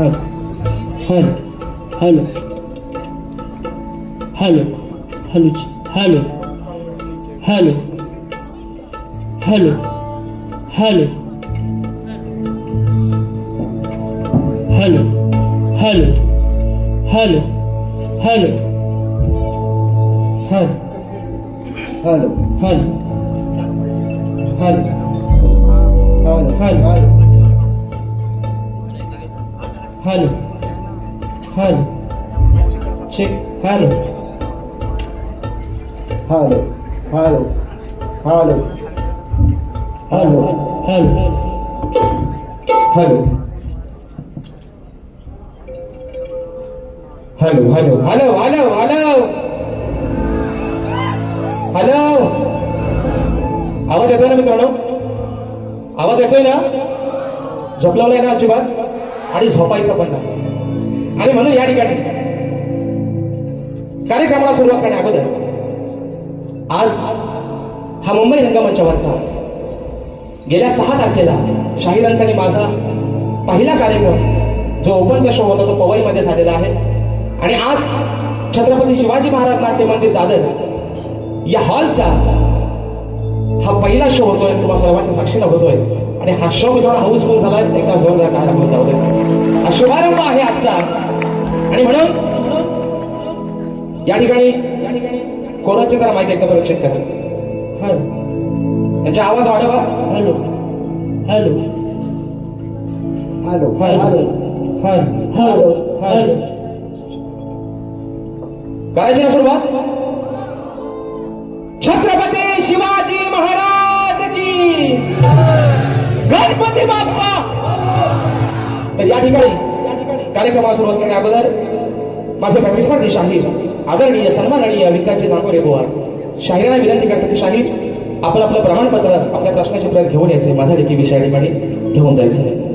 Hello hello hello hello hello hello hello hello hello hello hello hello hello hello hello check hello hello hello hello hello hello hello hello hello hello hello hello hello आवाज येतोय ना मित्रांनो? आवाज येतोय ना? झोपला नाही ना अजिबात? आणि झोपायचं पण नाही. आणि म्हणून या ठिकाणी कार्यक्रमाला सुरुवात करण्या अगोदर आज हा मुंबई रंगमंचावरचा गेल्या 6 तारखेला शाहिरांचा आणि माझा पहिला कार्यक्रम जो ओपनचा शो होता तो पवईमध्ये झालेला आहे. आणि आज छत्रपती शिवाजी महाराज नाट्य मंदिर दादर या हॉलचा हा पहिला शो होतोय, तुम्हा सर्वांच्या साक्षीनं होतोय. आणि हा शो मी थोडा हाऊसफुल झालाय, एकदा जोरदार टाळ्या वाजवून जाऊ दे. हा शुभारंभ आहे आजचा. आणि म्हणून या ठिकाणी कोराचे जरा माहिती एकदा परत चेक करा. त्यांचा आवाज वाढवा. Hello hello hello hello hello hello करायची ना सुरुवात? छत्रपती शिवाजी महाराज की गणपती बाप्पा. तर या ठिकाणी कार्यक्रमाला सुरुवात करण्या अगोदर माझे प्रतिस्पर्धी शाहीर आदरणीय सन्माननीय विकासजी नागोरे बुवा शाहिरांना विनंती करतात की शाहीर आपलं आपलं प्रमाणपत्र आपल्या प्रश्नाची प्रत घेऊन यायचे. माझा देखील विषय ठिकाणी घेऊन जायचं.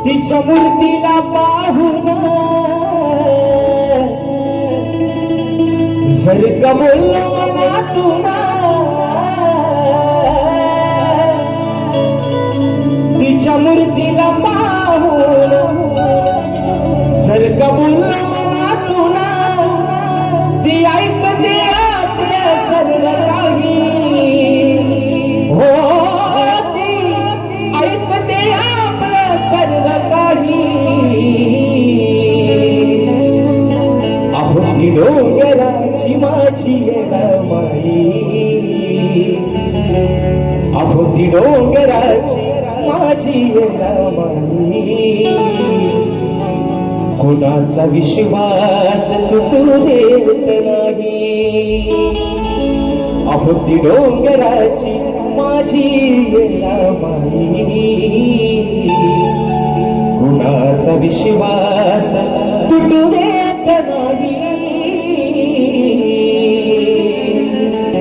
तिच्या मूर्तीला पाहून जर का बोललो मनातून, तिच्या मूर्तीला पाहून जर का बोललो मनातून, ती ऐकते आपल्या सर्व काही. हो ती ऐकते आपलं सर्व काही. अहो ती डोंगराची माझी माई, अहो ती डोंगराची माझी माई. कोणाचा विश्वास तुटू देत नाही. अहो ती डोंगराची माझी माई. कुणाचा विश्वास तुटू देत नाही.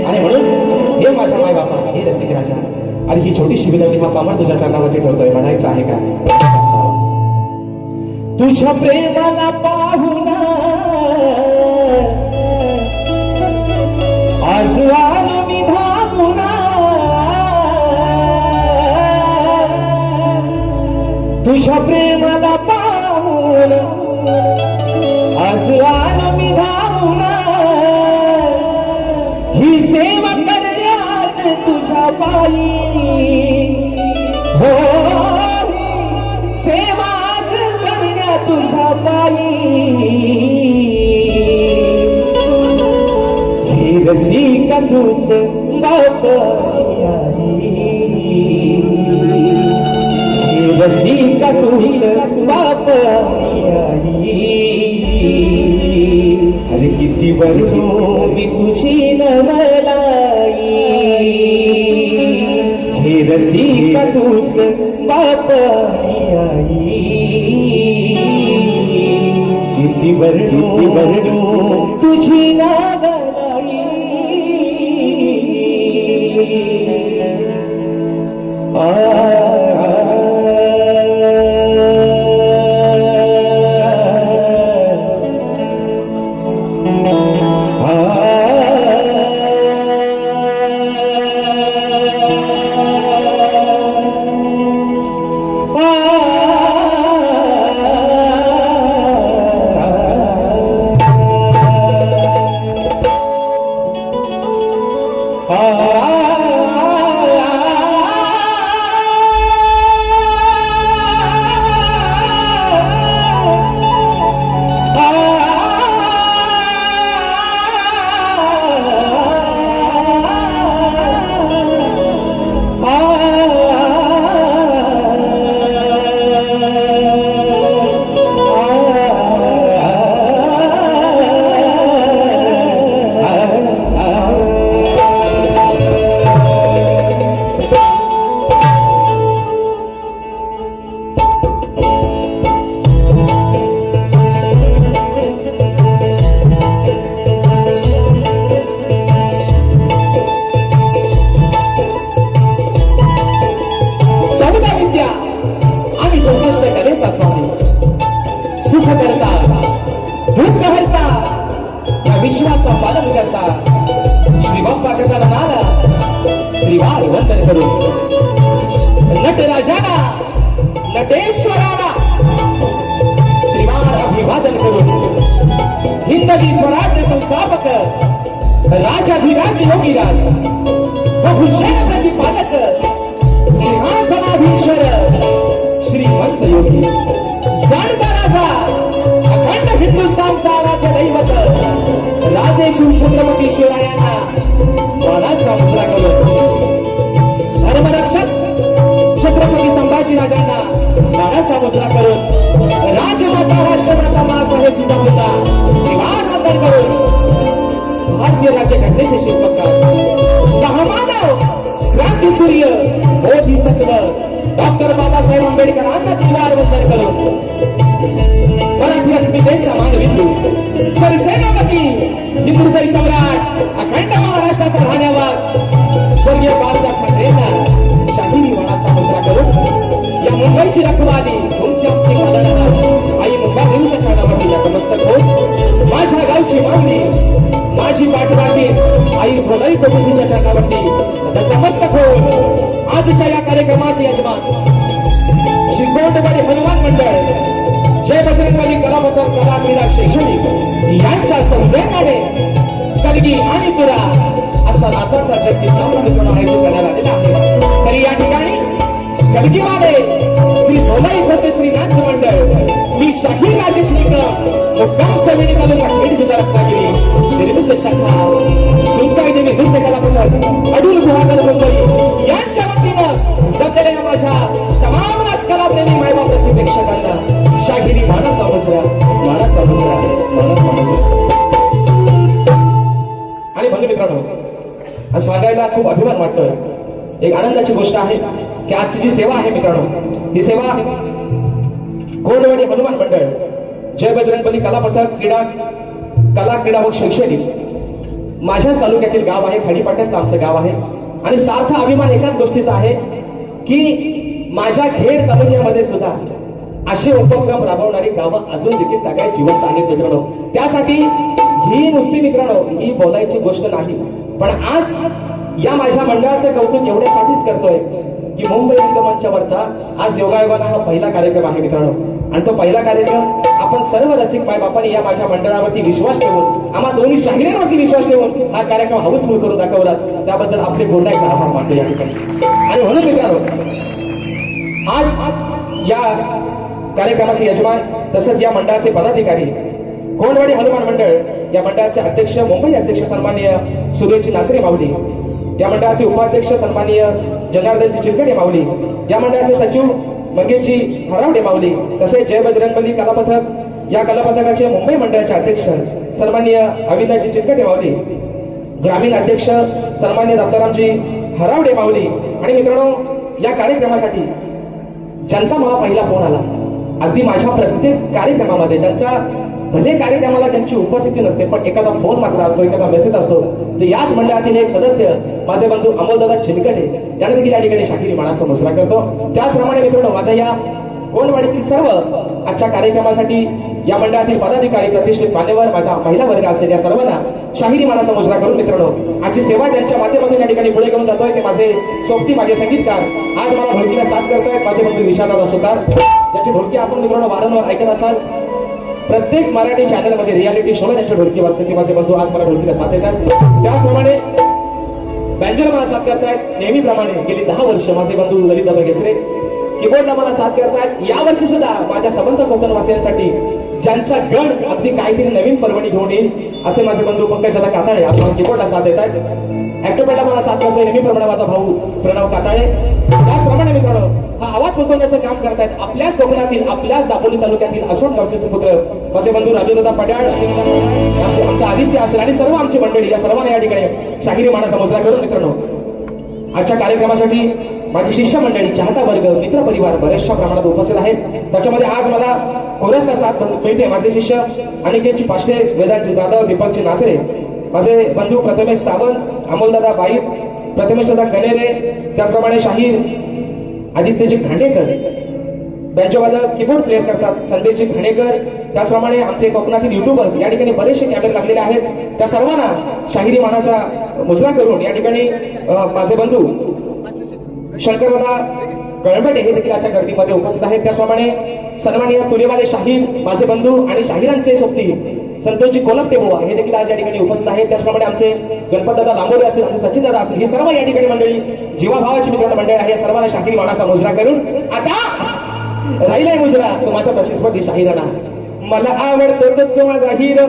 आणि म्हणून हे माझ्या माय बापा, हे रसिक राजा, आणि ही छोटीशी विनंती हा पामर तुझ्या चरणावरती ठेवतोय. म्हणायचं आहे का? तुझ्या प्रेमाला पाहून आज आलो मी धावून. तुझ्या प्रेमाला पाहून आज आलो मी धावून. ही सेवा करण्याच तुझ्या पायी. हो सेवा आज करण्या तुझ्या पायी. हे रसिका तुझ बाप रसिका तुझ बाप अरे किती वर्णो मी तुझी नवलाई. हे रसिका तूच बाप आणि आई, किती वर्णू तुझी नागलाई. विश्वाचा पालन करता श्रीबापाचा नाला त्रिवार वंदन करून नटराजाला नटेश्वराला त्रिवार अभिवादन करून हिंदवी स्वराज्य संस्थापक राजाधिराज योगीराज बहुजन प्रतिपादक सिंहासनाधीश्वर श्रीमंत योगी जाणता राजा अखंड हिंदुस्थानचा आराध्य दैवत राजे शिवछत्रपती शिवरायांना वादाचा मुजरा करून धर्मरक्षक छत्रपती संभाजी राजांना वादाचा मुजरा करून राजमाता राष्ट्रमाता मासाहेब जिजाऊंना त्रिवार वंदन करून भारतीय राज्यघटनेचे शिल्पकार महामानव क्रांतीसूर्य बोधिसत्व डॉक्टर बाबासाहेब आंबेडकरांना त्रिवार वंदन करून मराठी अस्मितेचा मानबिंदू सरसेनापती हिंदुहृदय सम्राट अखंड महाराष्ट्राचा राहण्यावास स्वर्गीय बाळासाहेब ठाकरेंना शाहिरी वाणाचा मुजरा करून या मुंबईची रखवाली तुमची आमची पालना आई मुंबादेवीच्या चरणावरती नतमस्तक होत माझ्या गावची मागणी माझी पाठराखी आई स्वलई प्रभूजीच्या चरणावरती नतमस्तक होत आजच्या या कार्यक्रमाचे यजमान श्री कोंडवाडी हनुमान मंडळ जय बजरंगबली कला प्रसार कला क्रीडा शैक्षणिक यांच्या सौजन्याने कलगी आणि तुरा असा नाचाचा जगती सामूहिक आयोजन करण्यात आलेला आहे. तरी या ठिकाणी कलगीवाले श्री सोलाई भोते श्री नाच मंडळ मी शाहीर राजेश निकम मुक्काम समिती तालुका खेड जिल्हा रत्नागिरी निर्मित शाखा सुलताई देवी नृत्य कला प्रसार अडूल गुहागर मुंबई यांच्या वतीनं जमलेल्या माझ्या तमाम नाचकलाप्रेमी मायबाप रसिक प्रेक्षकांना शाहिरी मानाचा मुजरा मानाचा मुजरा मानाचा मुजरा. आणि बंधू मित्रांनो सांगायला खूप अभिमान वाटतोय. एक आनंदाची गोष्ट आहे की आजची जी सेवा आहे मित्रांनो ही सेवा कोंडवाडी हनुमान मंडळ जय बजरंगबली कला पथक कला क्रीडा व शैक्षणिक माझ्याच तालुक्यातील गाव आहे. खडीपाट्यात आमचं गाव आहे आणि सार्थ अभिमान एकाच गोष्टीचा आहे की माझ्या खेड तालुक्यामध्ये सुद्धा असे उपक्रम राबवणारी गावं अजून देखील काय जिवंत आहेत मित्रांनो. त्यासाठी ही नुसती मित्रांनो ही बोलायची गोष्ट नाही, पण आज या माझ्या मंडळाचं कौतुक एवढ्यासाठीच करतोय की मुंबई रंगमंचावरचा आज योगायोगाने हा पहिला कार्यक्रम आहे मित्रांनो. आणि तो पहिला कार्यक्रम आपण सर्व रसिक मायबापांनी या माझ्या मंडळावरती विश्वास ठेवून आम्हा दोन्ही शाहिरांवरती विश्वास ठेवून हा कार्यक्रम हाऊसफुल करून दाखवला. त्याबद्दल आपले पुन्हा एकदा आभार मानतो या ठिकाणी. आणि म्हणून मित्रांनो आज या कार्यक्रमाचे यजमान तसंच या मंडळाचे पदाधिकारी कोंडवाडी हनुमान मंडळ या मंडळाचे अध्यक्ष मुंबई अध्यक्ष सन्माननीय सुरेशजी नाचरे माऊली, या मंडळाचे उपाध्यक्ष सन्माननीय जनार्दनजी चिरगडे माऊली, या मंडळाचे सचिव मंगेशजी हरावडे माऊली, तसेच जय बजरंगबली कला पथक या कला पथकाचे मुंबई मंडळाचे अध्यक्ष सन्माननीय अविनाशजी चिरगडे माऊली, ग्रामीण अध्यक्ष सन्माननीय दत्तारामजी हरावडे माऊली आणि मित्रांनो या कार्यक्रमासाठी ज्यांचा मला पहिला फोन आला, अगदी माझ्या प्रत्येक कार्यक्रमामध्ये ज्यांचा भले कार्यक्रमाला त्यांची उपस्थिती नसते, पण एखादा फोन मात्र असतो, एखादा मेसेज असतो, तर याच मंडळातील एक सदस्य माझे बंधू अमोलदादा चिलकटे याने देखील या ठिकाणी शाहिरी मानाचा मुजरा करतो. त्याचप्रमाणे मित्रांनो, माझ्या या कोंडवाडीतील सर्व आजच्या कार्यक्रमासाठी या मंडळातील पदाधिकारी, प्रतिष्ठित मान्यवर, माझ्या महिला वर्ग असेल, या सर्वांना शाहिरी मानाचा मुजरा करून मित्रांनो आजची सेवा ज्यांच्या माध्यमातून या ठिकाणी पुढे घेऊन जातोय ते माझे सोबती, माझे संगीतकार, आज मला ढोलकीला साथ करतायत माझे बंधू विशालदादा सुतार, ज्याची ढोलकी आपण मित्रांनो वारंवार ऐकत असाल. प्रत्येक मराठी चॅनलमध्ये रियालिटी शोला त्यांच्या ढोलकी वाजते ते माझे बंधू आज मला ढोलकीला साथ देतात. त्याचप्रमाणे बँजोला मला साथ करतायत नेहमीप्रमाणे गेली 10 वर्ष माझे बंधू ललितदादा घेसरे. कीबोर्डला मला साथ करतायत यावर्षी सुद्धा माझ्या सबंध कोकणवासियांसाठी ज्यांचा गण अगदी काहीतरी नवीन पर्वणी घेऊन येईल असे माझे बंधू पंकजदादा काताळे आज मला कीबोर्डला साथ देत आहेत. ऍक्टोपेटला मला साथ करतोय नेहमीप्रमाणे माझा भाऊ प्रणव काताळे. त्याचप्रमाणे मित्रांनो हा आवाज पोहोचवण्याचं काम करतायत आपल्याच कोकणातील, आपल्याच दापोली तालुक्यातील अशोक गावचे सुपुत्र माझे बंधू राजूदादा पड्याळ, आमचा आदित्य असेल आणि सर्व आमची मंडळी, या सर्वांना या ठिकाणी शाहिरी मानाचा मुजरा करून मित्रांनो आजच्या कार्यक्रमासाठी माझी शिष्य मंडळी, चाहता वर्ग, मित्र परिवार बऱ्याचशा प्रमाणात उपस्थित आहेत. त्याच्यामध्ये आज मला कोरसला साथ मिळते माझे शिष्य अनिकेतची पाष्टे, वेदांची जाधव, दीपकची नाचरे, माझे बंधू प्रथमेश सावंत, अमोलदादा बाईत, प्रथमेशदादा कनेरे, त्याचप्रमाणे शाहीर आदित्यजी खांडेकर, बँजोवादक, कीबोर्ड प्लेअर करतात संदेशजी खांडेकर, त्याचप्रमाणे आमचे कोकणातील युट्यूबर्स या ठिकाणी बरेचसे कॅमेरे लागलेले आहेत. त्या सर्वांना शाहिरी मानाचा मुजरा करून या ठिकाणी माझे बंधू शंकरदादा कळंबटे हे देखील आजच्या गर्दीमध्ये उपस्थित आहेत. त्याचप्रमाणे सन्माननीय तुरेवाले शाहीर माझे बंधू आणि शाहिरांचे सोबती संतोषजी कोलपटे बुवा हे देखील आज या ठिकाणी उपस्थित आहेत. त्याचप्रमाणे आमचे गणपतदादा लांबोरे असतील, आमचे सचिनदादा असतील, हे सर्व या ठिकाणी मंडळी जीवाभावाची मित्रांनो मंडळ आहे. या सर्वांना शाहिरी मानाचा मुजरा करून आता राहिलाय मुजरा तो माझा प्रतिस्पर्धी शाहिरांना. मला आवडतो तोच माझा हिरो,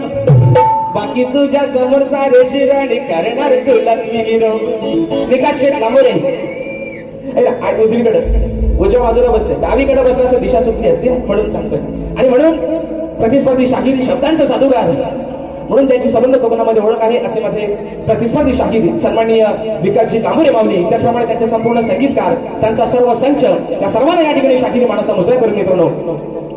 बाकी तुझ्या समोर सारे शिराणी करणार तुला हिरो. विकास शेठ लांबोरे उजवीकडे उजव्या बाजूला बसले, डावीकडे बसला असं दिशा चुकली असते म्हणून सांगतोय. आणि म्हणून प्रतिस्पर्धी शाहिरी शब्दांचा जादूगार म्हणून त्यांची संबंध कोकणामध्ये ओळख आहे असे माझे प्रतिस्पर्धी शाहीर सन्माननीय विकासजी लांबोरे माऊली, त्याचप्रमाणे त्यांचे संपूर्ण संगीतकार, त्यांचा सर्व संच, या सर्वांना या ठिकाणी शाहिरी मानाचा मुजरा करून मित्रांनो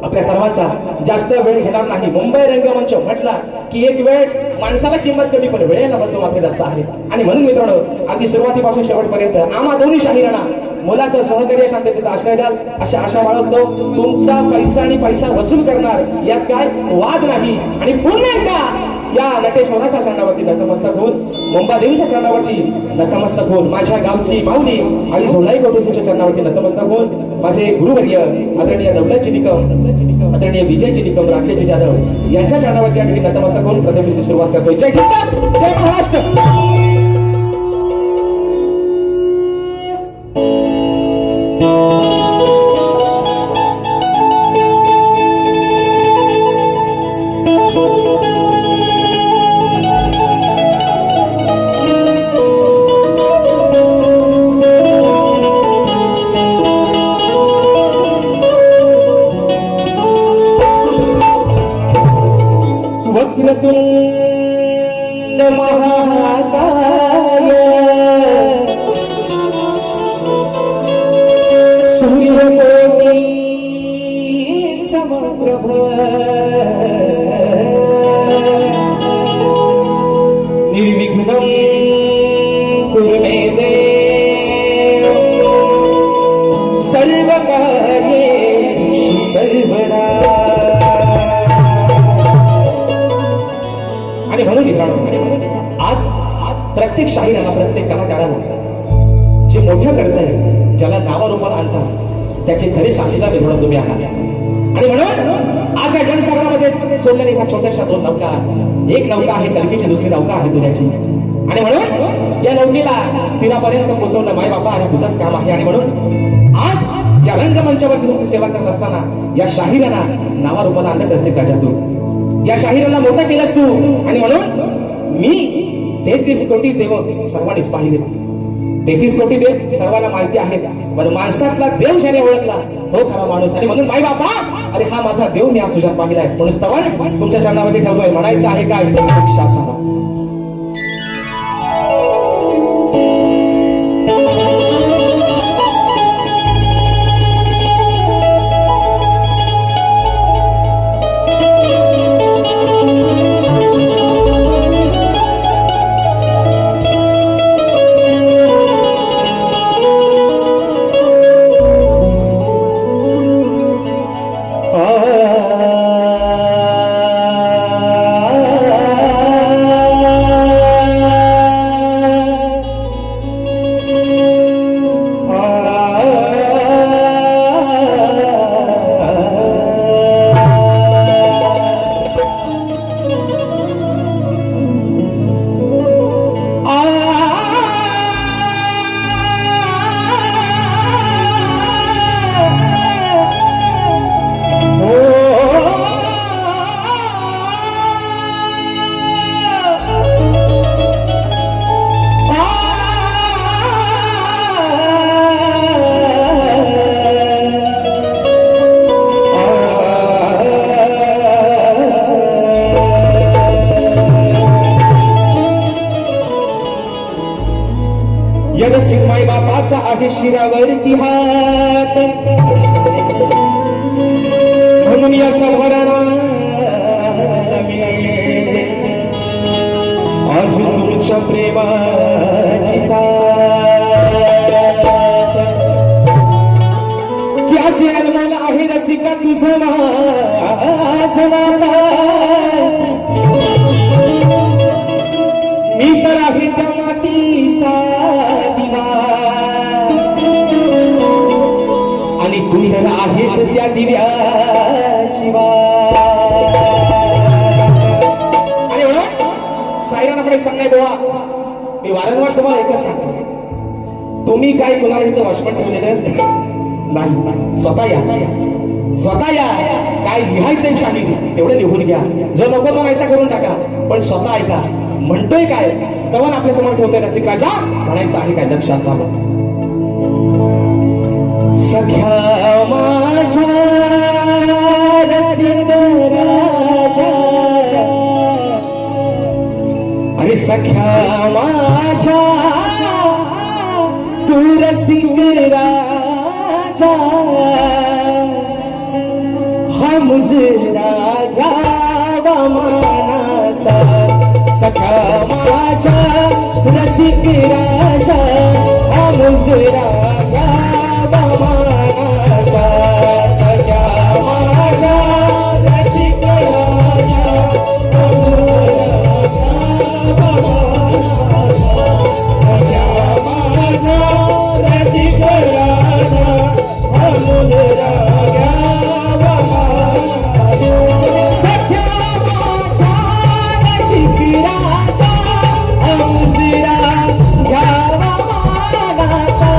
आपल्या सर्वांचा जास्त वेळ घेणार नाही. मुंबई रंगमंच म्हटला की एक वेळ माणसाला किंमत कमी पण वेळेला महत्व मात्र जास्त आहे. आणि म्हणून मित्रांनो अगदी सुरुवातीपासून शेवटपर्यंत आम्हा दोन्ही शाहिरांना मुलाचं सहकार्य, शांततेचा आश्रय द्याल अशी आशा बाळगतो. तुमचा पैसा आणि पैसा वसूल करणार यात काय वाद नाही. आणि पुन्हा एकदा या नटेश्वराच्या चरणावरती नतमस्तक होऊन, मुंबादेवीच्या चरणावरती नतमस्तक होऊन, माझ्या गावची माऊली आणि झोलाई कोटूच्या चरणावरती नतमस्तक होऊन माझे गुरुवर्य आदरणीय दौलतजी निकम, आदरणीय विजयजी निकम, राकेशजी जाधव यांच्या चरणावरती या ठिकाणी नतमस्तक होऊन प्रथमेची सुरुवात करतोय. जय हिंद, जय महाराष्ट्र. वक्रतुंड महाकाय सूर्यकोटी समप्रभ निर्विघ्नं कुरु मे देव सर्वकार्येषु सर्वदा. आणि म्हणून मित्रांनो आज प्रत्येक शाहिराला, प्रत्येक कलाकाराला जे मोठं करताय, ज्याला नावारूपाला आणतात त्याचे खरे साथीदार मित्रांनो तुम्ही आहात. आणि म्हणून आज या जनसागरामध्ये सोडलेल्या ह्या छोट्याशा 2 नौका, एक नौका आहे कलकीची, दुसरी नौका आहे दुनियाची. आणि म्हणून या नौकेला तीरापर्यंत पोहोचवणं माय बाबा आणि तुझंच काम आहे. आणि म्हणून आज या रंगमंचावरती तुमची सेवा करत असताना या शाहिरांना नावारूपाला आणत असे त्याच्यातून या शाहिराला मोठा केलास तू. आणि म्हणून मी 33 कोटी देव सर्वांनीच पाहिले, 33 कोटी देव सर्वांना माहिती आहेत, पण माणसातला देव ज्याने ओळखला तो खरा माणूस. आणि म्हणून माई बापा अरे हा माझा देव मी आज तुझ्यात पाहिलाय म्हणून स्तवन तुमच्या चरणावरती ठेवतोय. म्हणायचं आहे काय दीक्षा असावा. यगसिंग माई बापाचा आहे शिरावरती हात, म्हणून या समोराला आज तुमच्या प्रेमाची साथ, की असे अनमोल आहे रसिका तुझं माझं नातं, मी तर आहे त्या मातीचा दिवा आणि तू तर आहेस त्या दिव्याची वाट. आणि म्हणून शाहिरांना पण एक सांगायचं वा, मी वारंवार तुम्हाला एकच सांगायचं, तुम्ही काय कुणाला इथं वॉचमन ठेवलेलं नाही, स्वतः या, स्वतः या. काय लिहायचं शाहीर तेवढं लिहून घ्या, जो नको तो नाहीसा करून टाका, पण स्वतः ऐका म्हणतोय काय. स्तवन आपल्या समोर ठेवतोय रसिक राजा, म्हणायचं आहे काय लक्ष असावं. सख्या माझ्या रसिक राजा, अरे सख्या माझ्या तू रसिक राजा, हा मुजरा घ्यावा मानाचा, सखा माझ्या रसिक राजा, हा मुजरा घ्यावा मानाचा, सखा माझ्या रसिक राजा, हा मुजरा घ्यावा मानाचा, सखा माझ्या रसिक राजा, हा मुजरा घ्यावा मानाचा, सखा माझ्या रसिक राजा, हा मुजरा घ्यावा मानाचा.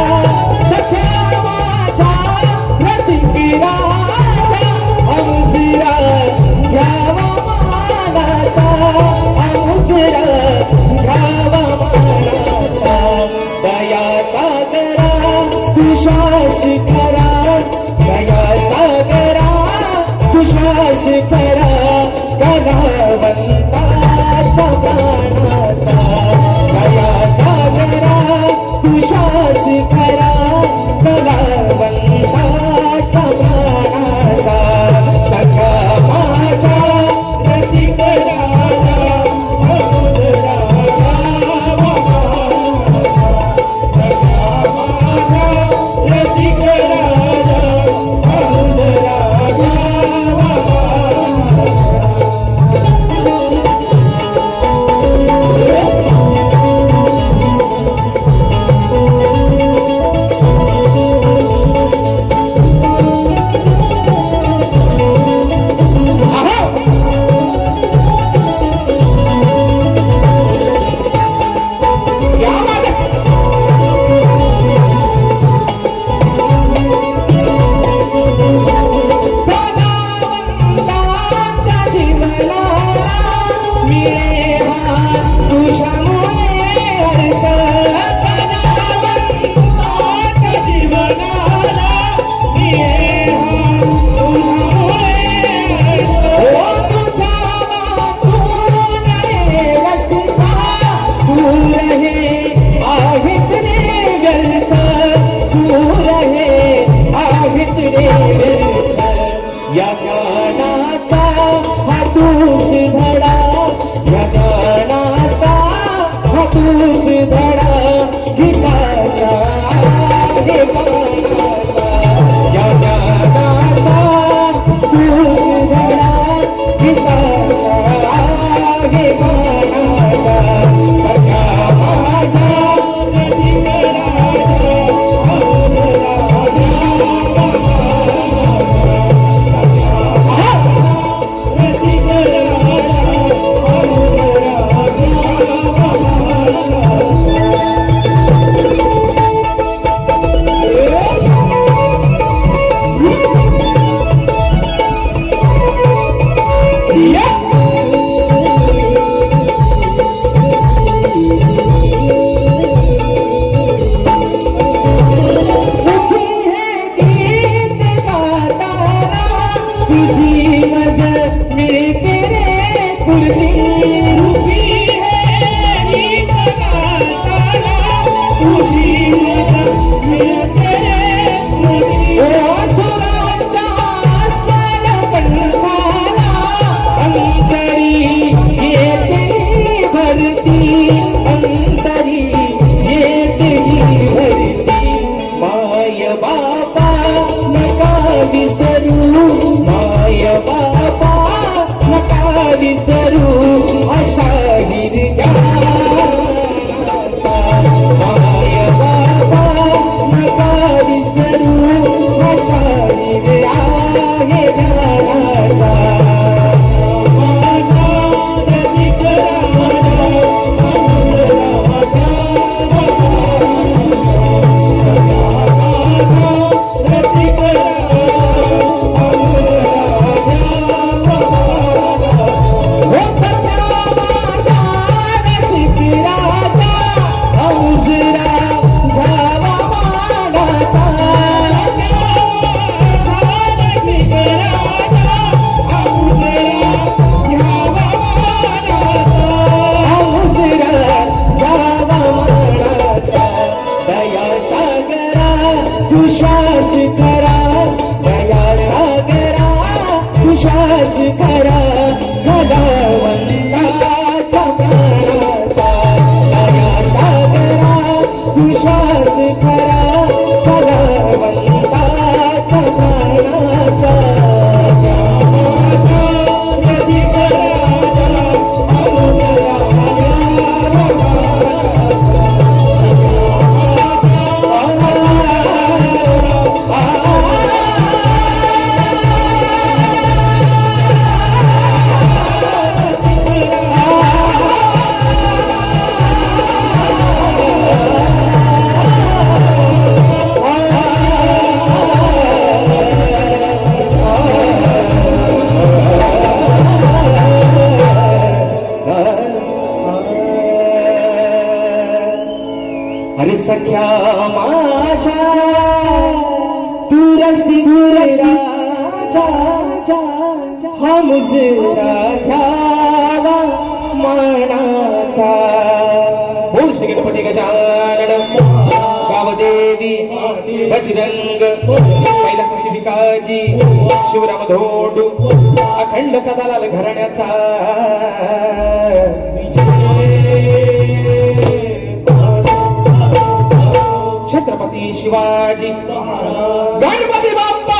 अरे सख्या माझ्या तू रसी राजा हा मुजरा घ्यावा मनाचा. बोल श्री गणपती गजानन गावदेवी बजरंग कैलासाची भिकाजी शिवराम धोंडू अखंड सदालाल घराण्याचा छत्रपती शिवाजी गणपती बाप्पा.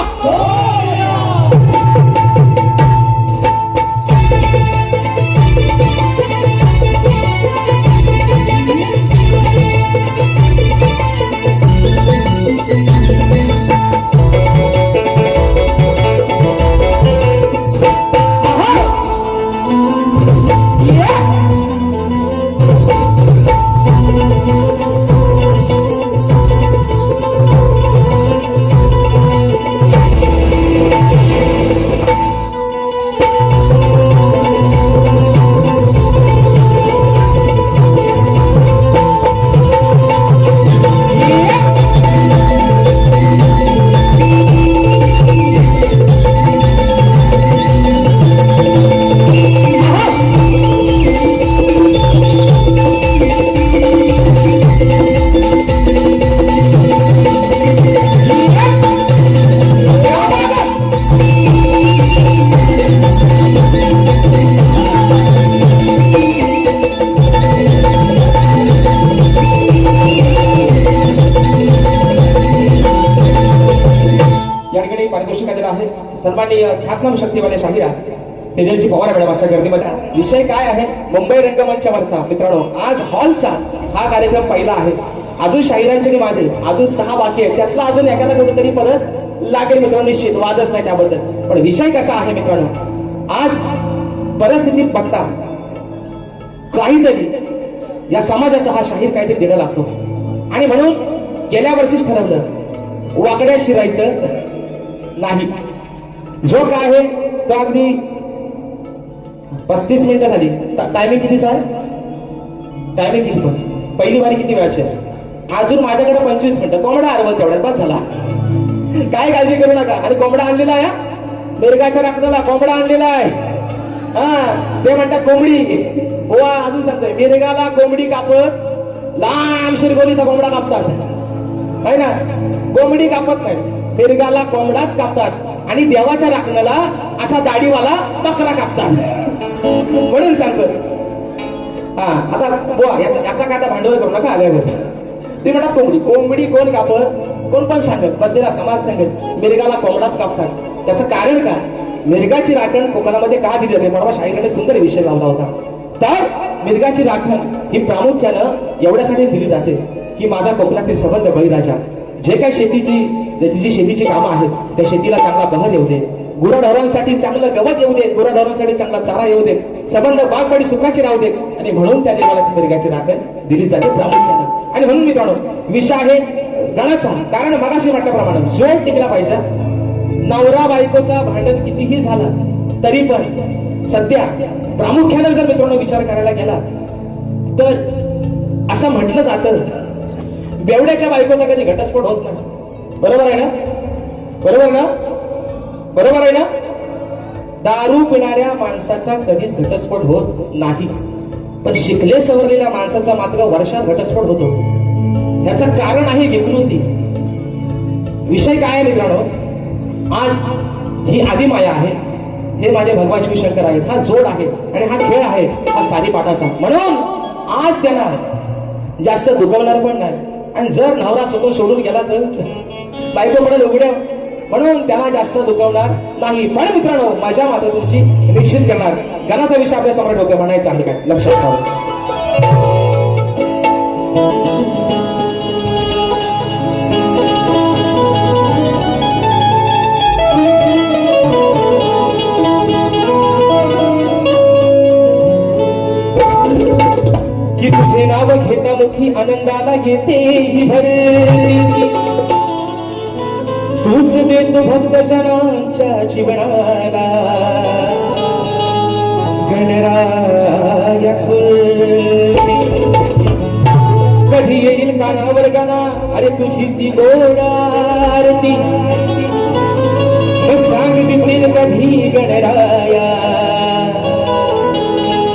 सन्माननीय ख्यातनाम शक्तीवाले शाहीरा तेजलजी पवार मॅडमांच्या गर्दीमध्ये. विषय काय आहे? मुंबई रंगमंचावरचा मित्रांनो आज हॉलचा हा कार्यक्रम पहिला आहे. अजून शाहिरांचे आणि माझे अजून 6 बाकी आहेत. त्यातला अजून एखादा कुठेतरी परत लागेल मित्रांनो, निश्चित वादच नाही त्याबद्दल. पण विषय कसा आहे मित्रांनो, आज परिस्थितीत बघता काहीतरी या समाजाचा हा शाहीर काहीतरी देणं लागतो. आणि म्हणून गेल्या वर्षीच ठरवलं वाकड्या शिरायचं नाही. जो काय आहे तो अगदी 35 मिनिटं झाली. टायमिंग कितीचा आहे? टायमिंग किती? पण पहिली वारी किती वेळाची आहे? अजून माझ्याकडे 25 मिनिटं. कोंबडा हरवल तेवढ्यात बस झाला. काय काळजी करू नका. आणि कोंबडा आणलेला आहे, मिरगाच्या राखणाला कोंबडा आणलेला आहे. हा ते म्हणतात कोंबडी हो. अजून सांगतोय मिरगाला कोंबडी कापत लांब शिरगोलीचा कोंबडा कापतात आहे ना. कोंबडी कापत नाही, मिरगाला कोंबडाच कापतात. आणि देवाच्या राखणाला असा दाढीवाला बकरा कापतात. म्हणून सांगतो हा आता बुवा याचा काय भांडवल करू नका. आल्यावर ते म्हणतात कोंबडी कोंबडी कोण कापत? कोण पण सांगत बसलेला समाज सांगत मिरगाला कोंबडाच कापतात. त्याचं कारण काय? मिरगाची राखण कोकणामध्ये का दिली जाते? परवा शाहिराने सुंदर विषय लावला होता. तर मिरगाची राखण ही प्रामुख्यानं एवढ्यासाठी दिली जाते की माझा कोकणातील संबंध बळीराजा जे काही जी शेतीची कामं आहेत त्या शेतीला चांगला बहर येऊ दे, गुराढोरांसाठी चांगलं गवत येऊ दे, गुराढोरांसाठी चांगला चारा येऊ दे, संबंध बागबाडी सुखाचे राहू दे. आणि म्हणून त्या देवाला ती मिरगाची राखण दिली जाते प्रामुख्यानं. आणि म्हणून मित्रांनो विषय आहे गणाचा. कारण मगाशी म्हटल्याप्रमाणे जोड टिकला पाहिजे. नवरा बायकोचा भांडण कितीही झालं तरी पण सध्या प्रामुख्यानं जर मित्रांनो विचार करायला गेला तर असं म्हटलं जातं बेवड्याच्या बायकोचा कधी घटस्फोट होत नाही. बरोबर आहे ना? बरोबर ना? बरोबर आहे ना? दारू पिणाऱ्या माणसाचा कधीच घटस्फोट होत नाही. पण शिकले सवरलेल्या माणसाचा मात्र वर्षात घटस्फोट होतो. ह्याचं कारण आहे विकृती. विषय काय आहे मित्रांनो? आज ही आदिमाया आहे, हे माझे भगवान शिवशंकर आहेत, हा जोड आहे आणि हा खेळ आहे हा सारीपाटाचा. म्हणून आज त्यांना जास्त दुखवणार पण नाही. आणि जर नवरा चुकून सोडून गेला तर बायको पडेल उघड्या. म्हणून त्यांना जास्त दुखवणार नाही. पण मित्रांनो माझ्या मात्र तुमची निश्चित करणार. गणाचा विषय आपल्या समोर डोकं म्हणायचा आहे काय? लक्षात ठेवा. की तुझे नाव घेता मुखी आनंदाला येते ही भरती. तूच देतो भक्तजनांच्या जीवनाला गणराया स्फूर्ती. कधी येईल कानावर गाणा अरे तुझी ती गोड आरती मग सांग दिसेल कधी गणराया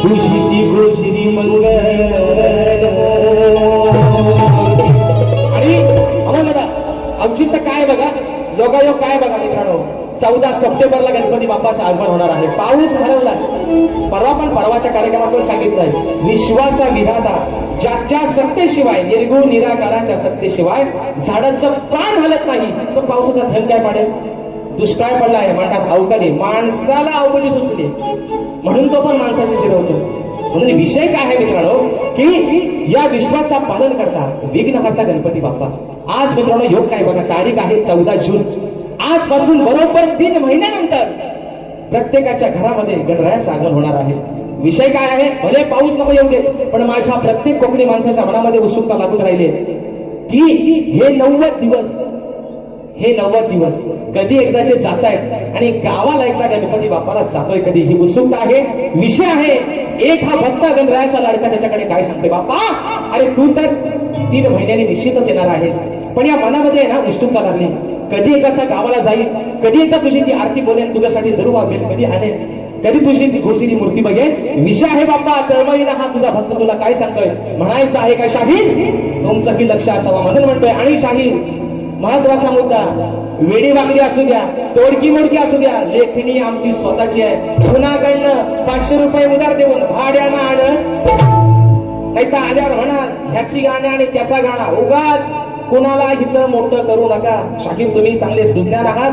तुझी ती गोजरी मंगल आणि आम्हाला दादा औचित्य काय बघा योगायोग काय बघा मित्रांनो 14 सप्टेंबरला गणपती बाप्पाचं आगमन होणार आहे. पाऊस हरवला परवा पण परवाच्या कार्यक्रमातून सांगितलंय विश्वाचा विधाता ज्याच्या सत्तेशिवाय निर्गुण निराकाराच्या सत्तेशिवाय झाडाचं प्राण हलत नाही तो पावसाचा थेंब काय पाडेल. दुष्काळ पडला आहे म्हणतात अवकाळी माणसाला अवकाळी सुचली म्हणून तो पण माणसाचे चिरवतो. म्हणून विषय काय आहे मित्रांनो की या विश्वाचा पालन करता विघ्नहर्ता गणपती बाप्पा. आज मित्रांनो योग काय बघा तारीख आहे 14 जून. आजपासून बरोबर 3 महिन्यानंतर प्रत्येकाच्या घरामध्ये गणरायाचं आगमन होणार आहे. विषय काय आहे भले पाऊस नको येऊ दे पण माझ्या प्रत्येक कोकणी माणसाच्या मनामध्ये उत्सुकता लागून राहिली की हे 90 दिवस कधी एकदाचे जात आहेत आणि गावाला एकदा गणपती बाप्पाला जातोय कधी ही उत्सुकता आहे. विषय आहे एक हा भक्त गणरायाचा लाडका त्याच्याकडे काय सांगते बाप्पा अरे तू तर 3 महिन्यांनी निश्चितच येणार आहेस पण या मनामध्ये ना उत्सुकता लागली कधी एकाचा गावाला जाईल कधी एकदा तुझी ती आरती बोलेन तुझ्यासाठी धरू वागेल कधी आणेल कधी तुझी ती घोषीची मूर्ती बघेल. विषय आहे बाप्पा तळमळीनं हा तुझा भक्त तुला काय सांगतोय म्हणायचं आहे काय शाहीर तुमचं की लक्ष असावं म्हणून म्हणतोय. आणि शाहीर महत्वाचा मुद्दा वेडी वाकडी असू द्या तोडकी मोडकी असू द्या लेखणी आमची स्वतःची आहे. कुणाकडनं 500 रुपये उधार देऊन भाड्यानं आण नाही तर आल्यावर म्हणाल ह्याची गाणं आणि त्याचा गाणा उगाच कुणाला इथं मोठं करू नका. शाहीर तुम्ही चांगले सुज्ञान आहात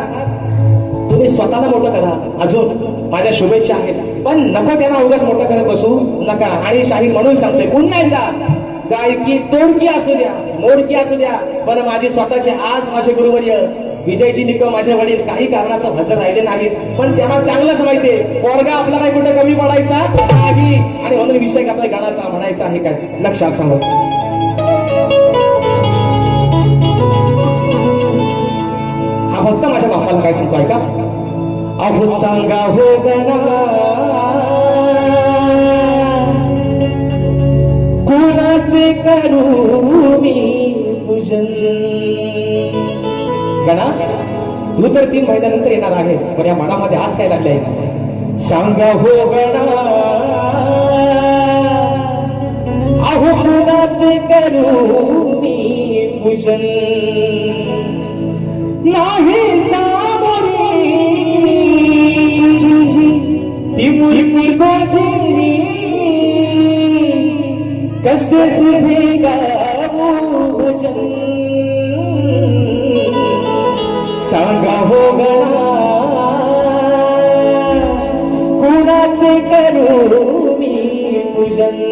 तुम्ही स्वतःला मोठं करा अजून माझ्या शुभेच्छा आहेत पण नको त्यांना उगाच मोठं करत बसू नका. आणि शाहीर म्हणून सांगते पुन्हा एकदा गायकी तोडकी असू द्या मोडकी असू द्या पण माझी स्वतःचे आज माझे गुरुवर्य विजयजी निकम माझे वडील काही कारणाचं हजर राहिले नाहीत पण त्यांना चांगलंच माहितीये पोरगा आपला काही कुठे कमी पडायचा नाही. आणि म्हणून विषय आपल्या गाण्याचा म्हणायचा आहे काय लक्ष असावं. हा भक्त माझ्या बाप्पाला काय सांगतो ऐका अहो सांगा हो गणा कुणाचे करू मी पूजन. गणा तू तर 3 महिन्यानंतर येणार आहेस पण या मनामध्ये आज काय लागलंय सांगा हो गणा अहो कुणाचे करू मी पूजन नाही सामोरी ती मुलगी गोजरी कसे सुझे गावोजन. सांगा हो गणा कुणाचे करू मी पूजन.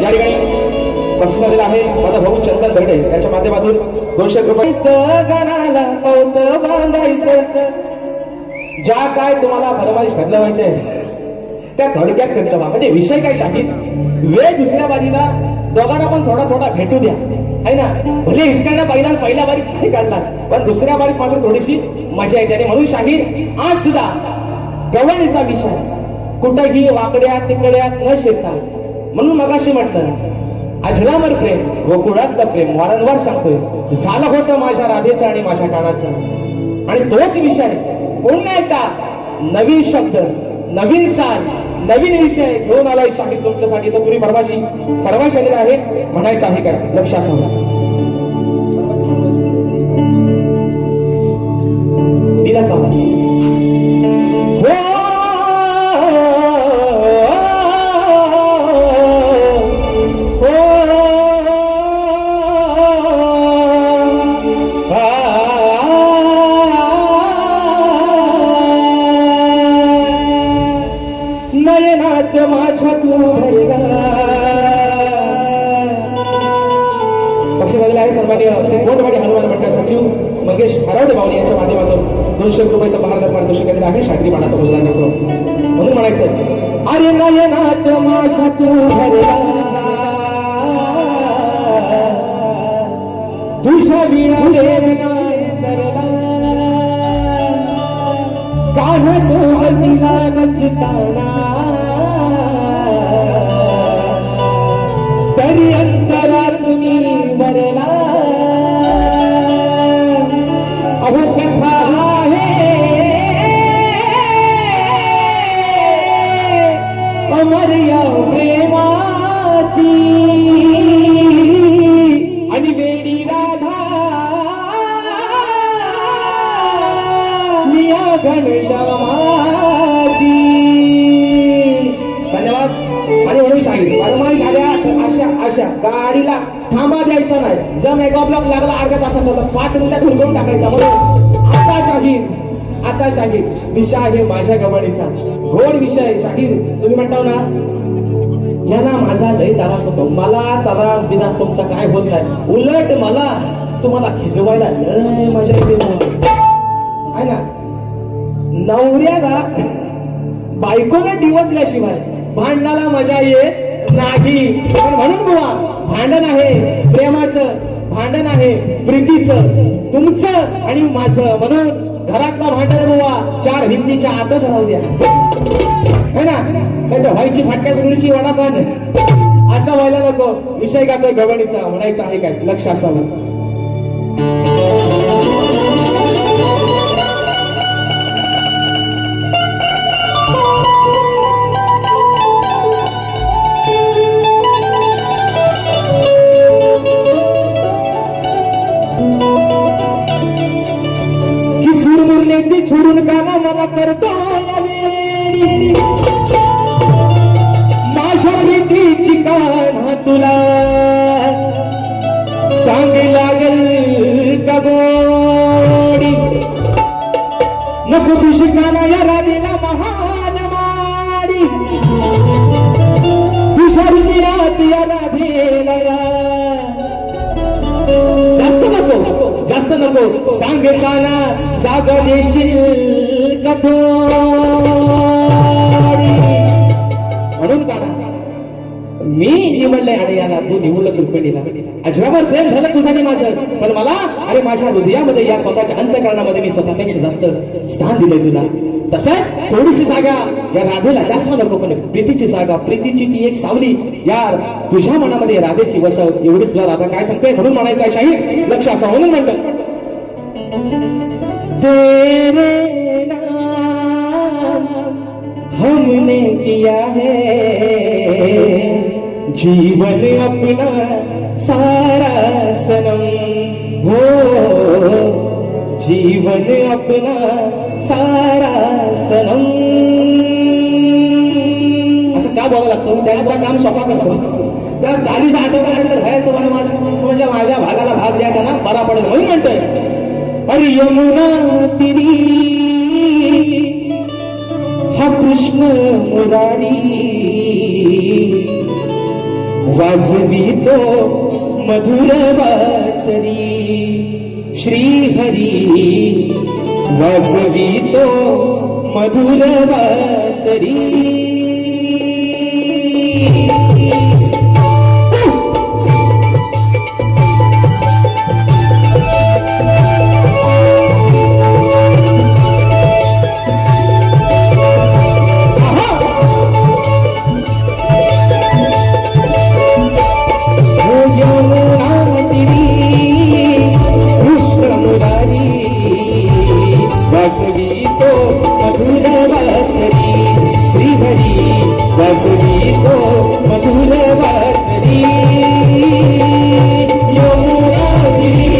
या ठिकाणी बक्षीस आलेला आहे माझा भाऊ चंदन धडे याच्या माध्यमातून 200 रुपये गणाला कौत बांधायचं ज्या काय तुम्हाला फरमाईश बदलवायचे आहे त्या थोडक्यात करतो म्हणजे विषय काय शाहीर वेळ दुसऱ्या बारीला दोघांना पण थोडा थोडा भेटू द्या आहे ना भले हिसकांना पहिल्या बारीत नाही काढला पण दुसऱ्या बारीत मात्र थोडीशी मजा येते आणि म्हणून शाहीर आज सुद्धा गवळणीचा विषय कुठेही वाकड्यात तिकड्यात न शिरता म्हणून मगाशी म्हटलं अजरामर प्रेम गोकुळातलं प्रेम वारंवार सांगतोय झालं होतं माझ्या राधेचं आणि माझ्या कानाचं आणि तोच विषय पुन्हा एकदा नवीन शब्द नवीन चाल नवीन विषय घेऊन आलाय शाहीर तुमच्यासाठी तर पुरी फरमाईश आलेला आहे म्हणायचं आहे काय लक्षात सांगा दिला नयनात माझ्या तू पक्ष झालेला आहे सन्माननीय श्री कोटवाडी हनुमान मंडळ सचिव मंगेश हरावडे बावणी यांच्या माध्यमातून 200 रुपयाचं भारत पारितोषिक केलेलं आहे शाहिरी मानाचा मुजरा घेतो म्हणून म्हणायचं अरे नयनात माझ्या तू तुझ्या विणा सरला कान्हा सोहतीला नसताना तरी अंतरात मी वरला अहो कथा आहे अमर या प्रेमाची आणि वेडी राधा मिया घनश्यामाची धन्यवाद आणि म्हणून शाहीर फरमाईश आल्या अशा गाडीला थांबा द्यायचा नाही जर मेगा ब्लॉक लागला अर्ध्या तासात होता 5 मिनिटात हुडकून टाकायचा म्हणून आता शाहीर विषय आहे माझ्या गवळीचा गोड विषय शाहीर तुम्ही म्हणताव ना यांना माझा लय त्रास होतो मला त्रास बिनास तुमचा काय होत नाही उलट मला तुम्हाला खिजवायला लय मजा येते आहे ना नवऱ्याला बायकोने डिवचल्याशिवाय भांडणाला मजा येत नाही म्हणून बुवा भांडण आहे प्रेमाचं भांडण आहे प्रीतीचं तुमचं आणि माझं म्हणून घरातला भांडण बुवा 4 भिंतीच्या आतच राहू द्या है ना नाही तर व्हायची फाटक्या गुरुची वडापान असं व्हायला नको विषय गातोय गवळणीचा म्हणायचं आहे काय लक्ष असावं छोडून काना मला करतो माझ्या प्रीतीची काना तुला सांग लागल का गोडी नको तुझी काना या राधेला महान माडी तुझ्या हृदयात या राधेला जास्त नको सांग काना जाग देशील कथोडी म्हणून काना मी निवडलंय आणि याला तू निवडलं सुरपेटीला अजरामर प्रेम झालं तुझं आणि माझं पण मला अरे माझ्या हृदयामध्ये या स्वतःच्या अंतःकरणामध्ये मी स्वतःपेक्षा जास्त स्थान दिलंय तुला तसं थोडीशी जागा या राधेला जास्त नको पण प्रीतीची जागा प्रीतीची ती एक सावली यार तुझ्या मनामध्ये राधेची वसव एवढीच तुला राधा काय सांगते म्हणून म्हणायचं आहे शाहीर लक्ष असं म्हणून म्हणतं तेरे नाम हमने किया है जीवन अपना सारा सनम हो जीवन अपना सारा सनम असं का बोलायला लागतं त्यांचं काम सोपा करतो त्या 40 आठवड्यानंतर व्हायचं म्हणजे माझ्या भागाला भाग द्या त्यांना बरा पडेल म्हणून म्हणतोय अरे यमुना तिरी हा कृष्ण मुरारी वाजवितो मधुर वासरी श्रीहरी वाजवितो मधुर वासरी वाजवितो मधुर वासरी श्रीहरी वाजवितो मधुर वासरी यमुनागिरी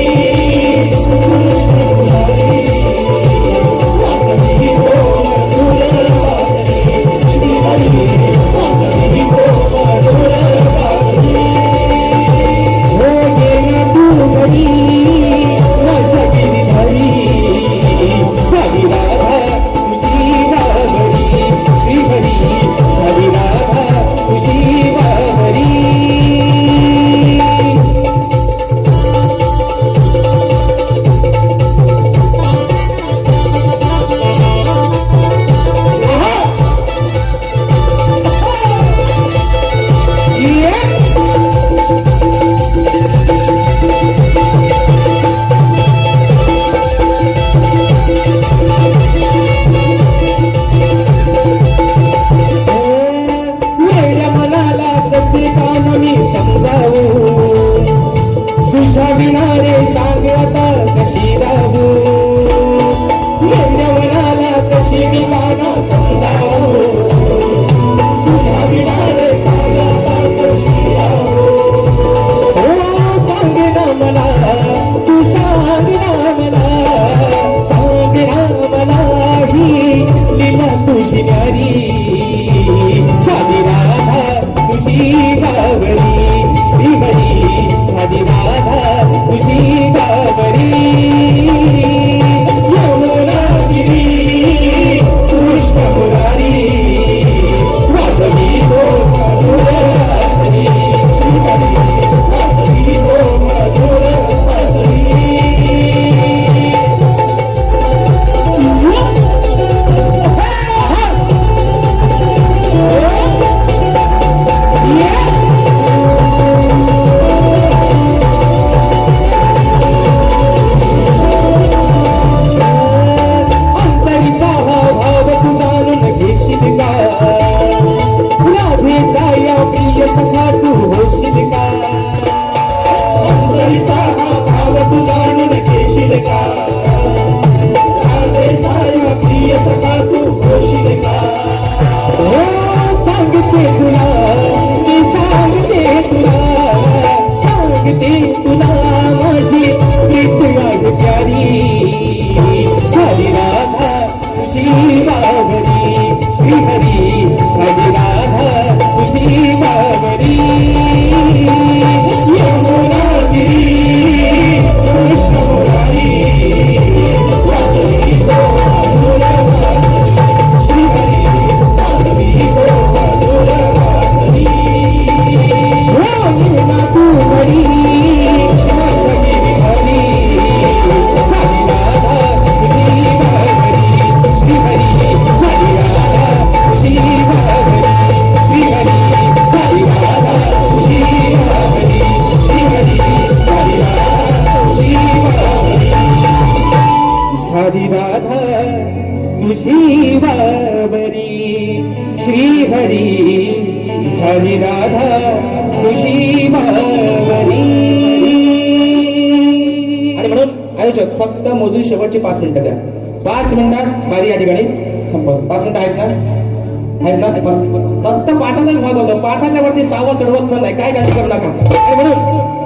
वाजवितो मधुर वासरी श्रीहरी वाजवितो मधुर वासरी हो गेला तू घरी माझ्या गिरिधारी सारी राधा तुझी बाबरी श्रीहरी सारी राधा तुझी बाबरी मी समजावू तुझ्या विना रे सांग आता कशी राहू वनाला कशी मी गाणं समजावू तुझ्या विना रे सांग आता कशी राहू हो सांग ना मला तू सांग ना मला सांग ना मला ही लीला तुझी न्यारी साधी राधा तुझी बाबरी श्रीहरी साधी राधा तुझी बाबरी यमुनागिरी कृष्ण मुरारी वाजवितो मधुर वासरी श्रीहरी वाजवितो मधुर वासरी प्रिय सखा तू होशील का अंतरीचा भाव तू जाणून घेशील का राधेचा प्रिय सखा तू होशील का हो सांगते तुला मी सांगते तुला माझी प्रीत गाग प्यारी सारी राधा तुझी बाबरी श्रीहरी सारी राधा तुझी बाबरी यमुनागिरी कृष्ण मुरारी वाजवितो मधुर वासरी श्रीहरी वाजवितो मधुर वासरी हो गेला तू घरी माझ्या गिरिधारी सारी राधा तुझी बाबरी श्रीहरी सारी राधा तुझी बाबरी श्रीहरी सारी राधा तुझी बाबरी श्रीहरी सारी राधा तुझी बाबरी सारी राधा तुझी बाबरी श्रीहरी सारी राधा तुझी बाबरी. आणि म्हणून आयोजक फक्त मोजून शेवटची 5 मिनिटं द्या. 5 मिनिटात बारी या ठिकाणी संपत. 5 मिनिटं आहेत ना फक्त 5चाच भाग होतो. 5च्या वरती 6वं चढवत पण नाही. काय काळजी करू नका. आणि म्हणून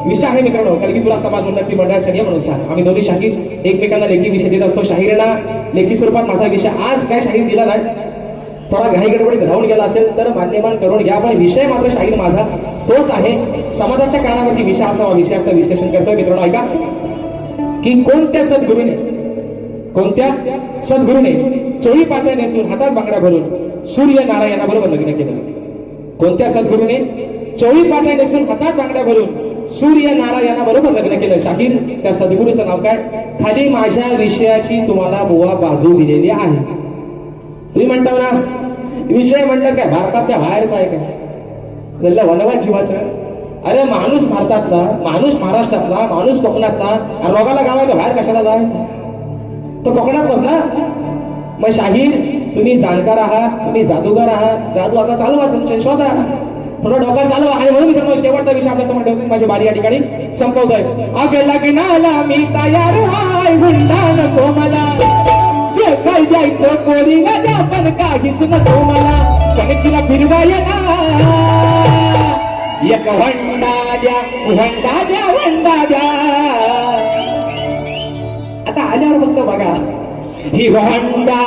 विषय आहे मित्रांनो, कारण की तुला समाज उन्नती मंडळाच्या नियम म्हणून आम्ही दोन्ही शाहीर एकमेकांना लेखी विषय देत असतो. शाहिरांना लेखी स्वरूपात माझा विषय आज काय शाहीर दिला नाही, थोडा घाई गडबडीत राहून गेला असेल तर मान्यमान करून घ्या, पण विषय मात्र शाहीर माझा तोच आहे. समाजाच्या कारणावरती विषय असावा, विषयाचं विश्लेषण करतोय मित्रांनो. ऐका की कोणत्या सद्गुरूने चोळी पात्या नेसून हातात बांगड्या भरून सूर्य नारायणाबरोबर लग्न केलं. कोणत्या सद्गुरूने चोळी पाट्या नेसून हातात बांगड्या भरून सूर्य नारायणा बरोबर लग्न केलं. शाहीर त्या सद्गुरूचं नाव काय? खाली माझ्या विषयाची तुम्हाला बुवा बाजू दिलेली आहे. तुम्ही म्हणता ना विषय म्हणतात काय भारताच्या बाहेरचा आहे काय? वनवान जीवाचं. अरे माणूस भारतातला, माणूस महाराष्ट्रातला, माणूस कोकणातला, आणि रोगाला गावायचं बाहेर कशाला जाय? तो कोकणातच ना. मग शाहीर तुम्ही जाणकार आहात, तुम्ही जादूगार आहात. जादू आता चालवा, तुमच्या शोधा, थोडा डोका चालवा. आणि म्हणून मी शेवटचा विषय आपल्या समोर ठेवतो. माझी बारी या ठिकाणी संपवतोय. अग लग्नाला मी तयार हाय, हुंडा नको मला, जे काय द्यायचं कोणी ना द्या, पण काहीच नको मला. कणकीला फिरवाय ना एक वंडा द्या, वंडा द्या, वंडा द्या. आता आल्यावर फक्त बघा ही वंडा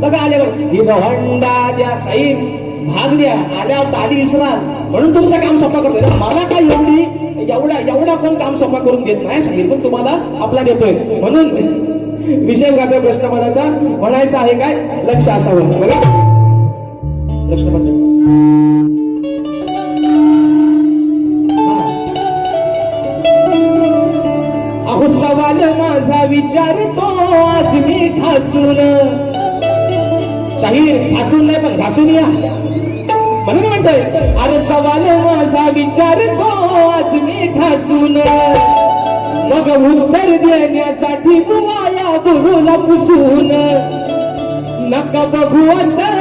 बघा आल्यावर ही वंडा द्या. शाहीर भाग द्या, आल्यावर चाली विसरा. म्हणून तुमचं काम सोपा करतोय. मला काय एवढा कोण काम सोपा करून देत नाही. शाहीर पण तुम्हाला आपला देतोय. म्हणून विषय गात्र प्रश्नपदाचा म्हणायचा आहे काय, लक्ष असावं. बघा प्रश्नपत्र सवाल माझा विचारतो आज मी ठासून. शाहीर ठासून नाही पण घासून या म्हणून म्हणतोय. अरे सवाल माझा विचारतो आज मी ठासून, मग उत्तर देण्यासाठी बुवाया गुरुला पुसून. नका बघू असं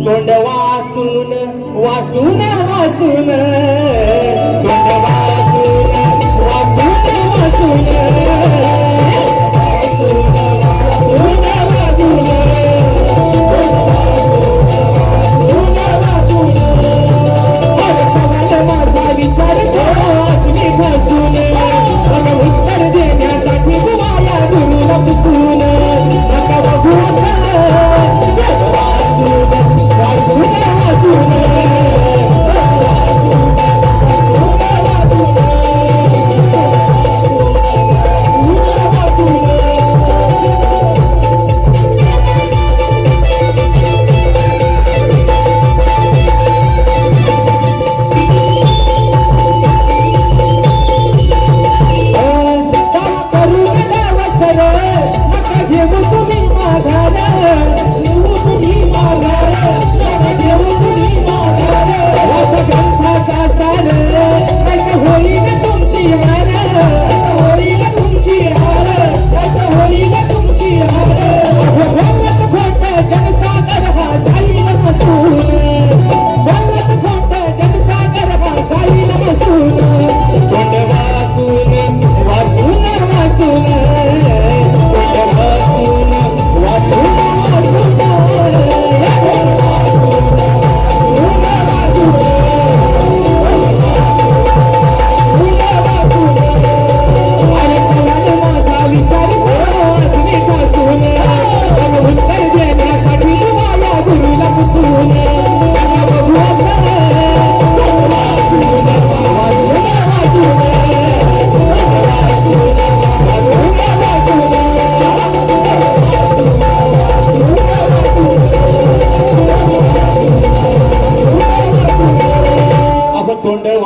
तोंड वासून वासून वासून, तोंड वासून वासून वासून, सवाल माझा विचार आज मी घासून, मग उत्तर देण्यासाठी बुवाया गुरुला पुसून. नका बघू असं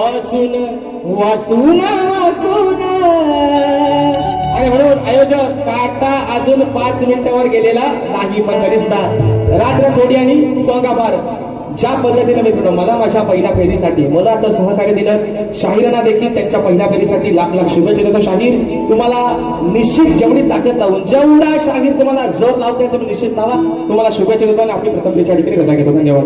वासून वासून वासून. वासून वासून. आणि म्हणून आयोजक काटा अजून 5 मिनिटावर गेलेला नाही, पण तरीसुद्धा रात्र थोडी आणि सोंगाबार ज्या पद्धतीने मित्रांनो मला माझ्या पहिल्या फेरीसाठी मुलाचं सहकार्य दिलं. शाहीरांना देखील त्यांच्या पहिल्या फेरीसाठी लाख लाख शुभेच्छा देतो. शाहीर तुम्हाला निश्चित जेवढी ताकद लावून जेवढा शाहीर तुम्हाला जोर लावते तुम्ही निश्चित लावा. तुम्हाला शुभेच्छा देतो आणि आपली प्रथम फेरीच्या ठिकाणी रजा घेतो. धन्यवाद.